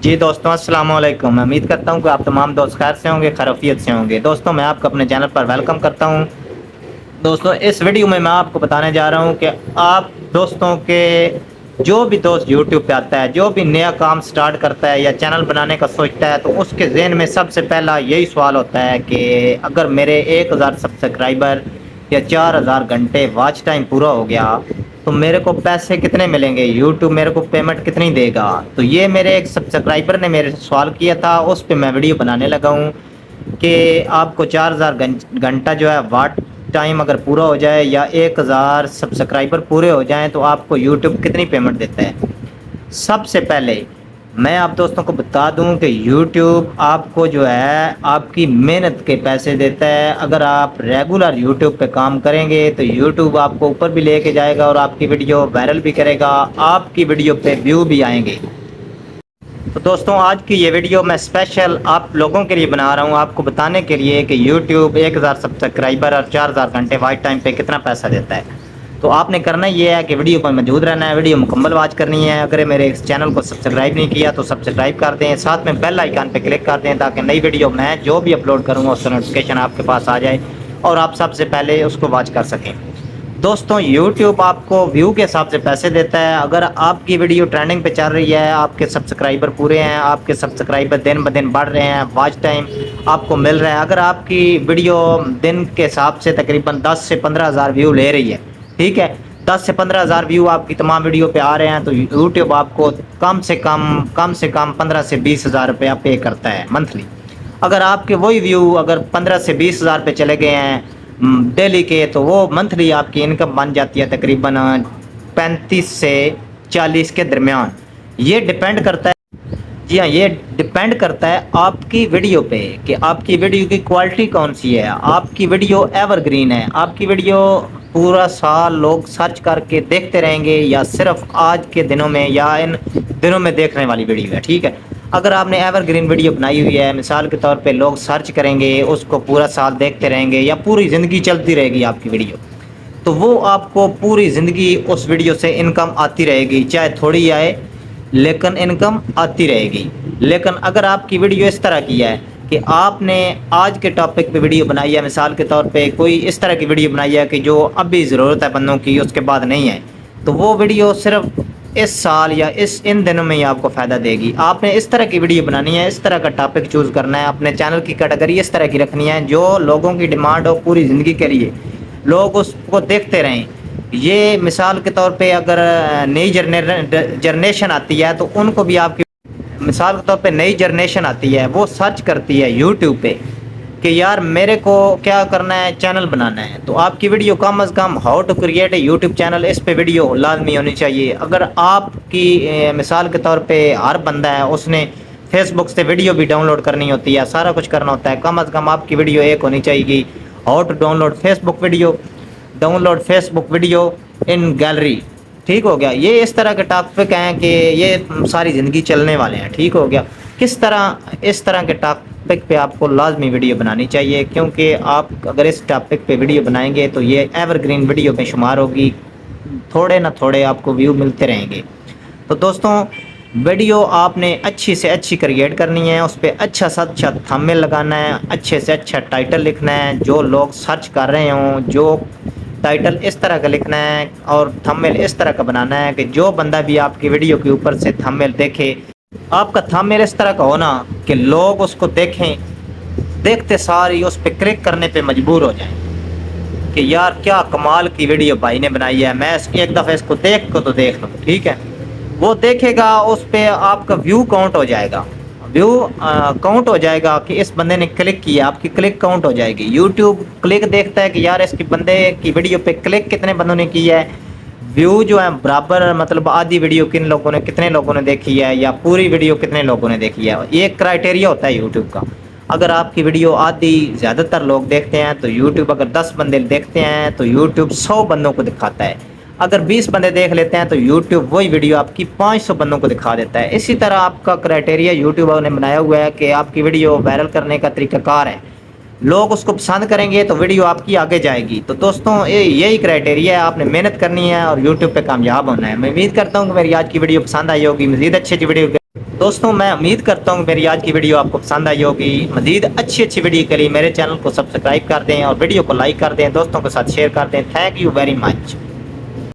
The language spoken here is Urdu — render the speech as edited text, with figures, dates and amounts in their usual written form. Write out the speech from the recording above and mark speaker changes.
Speaker 1: جی دوستوں السلام علیکم، میں امید کرتا ہوں کہ آپ تمام دوست خیر سے ہوں گے، خیریت سے ہوں گے۔ دوستوں میں آپ کو اپنے چینل پر ویلکم کرتا ہوں۔ دوستوں اس ویڈیو میں آپ کو بتانے جا رہا ہوں کہ آپ دوستوں کے جو بھی دوست یوٹیوب پہ آتا ہے، جو بھی نیا کام سٹارٹ کرتا ہے یا چینل بنانے کا سوچتا ہے، تو اس کے ذہن میں سب سے پہلا یہی سوال ہوتا ہے کہ اگر میرے 1000 سبسکرائبر یا 4000 گھنٹے واچ ٹائم پورا ہو گیا تو میرے کو پیسے کتنے ملیں گے، یوٹیوب میرے کو پیمنٹ کتنی دے گا۔ تو یہ میرے ایک سبسکرائبر نے میرے سے سوال کیا تھا، اس پہ میں ویڈیو بنانے لگا ہوں کہ آپ کو 4000 گھنٹہ جو ہے واٹ ٹائم اگر پورا ہو جائے یا 1000 سبسکرائبر پورے ہو جائیں تو آپ کو یوٹیوب کتنی پیمنٹ دیتا ہے۔ سب سے پہلے میں آپ دوستوں کو بتا دوں کہ یوٹیوب آپ کو جو ہے آپ کی محنت کے پیسے دیتا ہے۔ اگر آپ ریگولر یوٹیوب پہ کام کریں گے تو یوٹیوب آپ کو اوپر بھی لے کے جائے گا اور آپ کی ویڈیو وائرل بھی کرے گا، آپ کی ویڈیو پہ ویو بھی آئیں گے۔ تو دوستوں آج کی یہ ویڈیو میں اسپیشل آپ لوگوں کے لیے بنا رہا ہوں، آپ کو بتانے کے لیے کہ یوٹیوب 1000 سبسکرائبر اور 4000 گھنٹے واچ ٹائم پہ کتنا پیسہ دیتا ہے۔ تو آپ نے کرنا یہ ہے کہ ویڈیو پر موجود رہنا ہے، ویڈیو مکمل واچ کرنی ہے۔ اگر میرے اس چینل کو سبسکرائب نہیں کیا تو سبسکرائب کر دیں، ساتھ میں بیل آئیکن پہ کلک کر دیں تاکہ نئی ویڈیو میں جو بھی اپلوڈ کروں گا اس کا نوٹیفیکیشن آپ کے پاس آ جائے اور آپ سب سے پہلے اس کو واچ کر سکیں۔ دوستوں یوٹیوب آپ کو ویو کے حساب سے پیسے دیتا ہے۔ اگر آپ کی ویڈیو ٹرینڈنگ پہ چل رہی ہے، آپ کے سبسکرائبر پورے ہیں، آپ کے سبسکرائبر دن بہ دن بڑھ رہے ہیں، واچ ٹائم آپ کو مل رہا ہے، اگر آپ کی ویڈیو دن کے حساب سے تقریباً 10 سے 15 ہزار ویو لے رہی ہے، ٹھیک ہے، 10 سے 15 ہزار ویو آپ کی تمام ویڈیو پہ آ رہے ہیں تو یوٹیوب آپ کو کم سے کم 15 سے 20 ہزار روپیہ پے کرتا ہے منتھلی۔ اگر آپ کے وہی ویو اگر 15 سے 20 ہزار پہ چلے گئے ہیں ڈیلی کے تو وہ منتھلی آپ کی انکم بن جاتی ہے تقریباً 35 سے 40 کے درمیان۔ یہ ڈیپینڈ کرتا ہے، جی ہاں، یہ ڈیپینڈ کرتا ہے آپ کی ویڈیو پہ کہ آپ کی ویڈیو کی کوالٹی کون سی ہے۔ آپ کی ویڈیو ایور گرین ہے، آپ کی ویڈیو پورا سال لوگ سرچ کر کے دیکھتے رہیں گے یا صرف آج کے دنوں میں یا ان دنوں میں دیکھنے والی ویڈیو ہے، ٹھیک ہے۔ اگر آپ نے ایور گرین ویڈیو بنائی ہوئی ہے، مثال کے طور پہ لوگ سرچ کریں گے، اس کو پورا سال دیکھتے رہیں گے یا پوری زندگی چلتی رہے گی آپ کی ویڈیو، تو وہ آپ کو پوری زندگی اس ویڈیو سے انکم آتی رہے گی، چاہے تھوڑی آئے لیکن انکم آتی رہے گی۔ لیکن اگر آپ کی ویڈیو اس طرح کی ہے کہ آپ نے آج کے ٹاپک پہ ویڈیو بنائی ہے، مثال کے طور پہ کوئی اس طرح کی ویڈیو بنائی ہے کہ جو اب بھی ضرورت ہے بندوں کی، اس کے بعد نہیں ہے، تو وہ ویڈیو صرف اس سال یا ان دنوں میں ہی آپ کو فائدہ دے گی۔ آپ نے اس طرح کی ویڈیو بنانی ہے، اس طرح کا ٹاپک چوز کرنا ہے، اپنے چینل کی کیٹیگری اس طرح کی رکھنی ہے جو لوگوں کی ڈیمانڈ ہو پوری زندگی کے لیے، لوگ اس کو دیکھتے رہیں۔ یہ مثال کے طور پہ اگر نئی جنریشن آتی ہے تو ان کو بھی آپ کی مثال کے طور پہ نئی جنریشن آتی ہے، وہ سرچ کرتی ہے یوٹیوب پہ کہ یار میرے کو کیا کرنا ہے، چینل بنانا ہے، تو آپ کی ویڈیو کم از کم how to create a YouTube channel, اس پہ ویڈیو لازمی ہونی چاہیے۔ اگر آپ کی مثال کے طور پہ ہر بندہ ہے اس نے فیس بک سے ویڈیو بھی ڈاؤن لوڈ کرنی ہوتی ہے، سارا کچھ کرنا ہوتا ہے، کم از کم آپ کی ویڈیو ایک ہونی چاہیے، how to download Facebook video, download Facebook video in gallery, ٹھیک ہو گیا۔ یہ اس طرح کے ٹاپک ہیں کہ یہ ساری زندگی چلنے والے ہیں، ٹھیک ہو گیا۔ کس طرح اس طرح کے ٹاپک پہ آپ کو لازمی ویڈیو بنانی چاہیے، کیونکہ آپ اگر اس ٹاپک پہ ویڈیو بنائیں گے تو یہ ایور گرین ویڈیو میں شمار ہوگی، تھوڑے نہ تھوڑے آپ کو ویو ملتے رہیں گے۔ تو دوستوں ویڈیو آپ نے اچھی سے اچھی کریٹ کرنی ہے، اس پہ اچھا سے اچھا تھمبنیل لگانا ہے، اچھے سے اچھا ٹائٹل لکھنا ہے، جو لوگ سرچ کر رہے ہوں، جو ٹائٹل اس طرح کا لکھنا ہے اور تھمبنیل اس طرح کا بنانا ہے کہ جو بندہ بھی آپ کی ویڈیو کے اوپر سے تھمبنیل دیکھے، آپ کا تھمبنیل اس طرح کا ہونا کہ لوگ اس کو دیکھیں، دیکھتے ساری اس پہ کلک کرنے پہ مجبور ہو جائیں کہ یار کیا کمال کی ویڈیو بھائی نے بنائی ہے، میں ایک دفعہ اس کو دیکھ کو تو دیکھ لوں، ٹھیک ہے۔ وہ دیکھے گا، اس پہ آپ کا ویو کاؤنٹ ہو جائے گا، ویو کاؤنٹ ہو جائے گا کہ اس بندے نے کلک کیا، آپ کی کلک کاؤنٹ ہو جائے گی۔ یوٹیوب کلک دیکھتا ہے کہ یار اس کی بندے کی ویڈیو پہ کلک کتنے بندوں نے کی ہے، ویو جو ہے برابر، مطلب آدھی ویڈیو کن لوگوں نے کتنے لوگوں نے دیکھی ہے یا پوری ویڈیو کتنے لوگوں نے دیکھی ہے، یہ ایک کرائٹیریا ہوتا ہے یوٹیوب کا۔ اگر آپ کی ویڈیو آدھی زیادہ تر لوگ دیکھتے ہیں تو یوٹیوب اگر 10 بندے دیکھتے ہیں تو یوٹیوب 100 بندوں کو دکھاتا ہے، اگر 20 بندے دیکھ لیتے ہیں تو یوٹیوب وہی ویڈیو آپ کی 500 بندوں کو دکھا دیتا ہے۔ اسی طرح آپ کا کرائٹیریا یوٹیوب نے بنایا ہوا ہے کہ آپ کی ویڈیو وائرل کرنے کا طریقہ کار ہے، لوگ اس کو پسند کریں گے تو ویڈیو آپ کی آگے جائے گی۔ تو دوستوں یہی کرائٹیریا ہے، آپ نے محنت کرنی ہے اور یوٹیوب پہ کامیاب ہونا ہے۔ میں امید کرتا ہوں کہ میری آج کی ویڈیو پسند آئی ہوگی، مزید اچھی ویڈیو دوستوں میں امید کرتا ہوں کہ میری آج کی ویڈیو آپ کو پسند آئی ہوگی. مزید اچھی اچھی ویڈیو کے لیے میرے چینل کو سبسکرائب کر دیں اور ویڈیو کو لائک کر دیں, دوستوں کے ساتھ شیئر کر دیں. Thank you very much.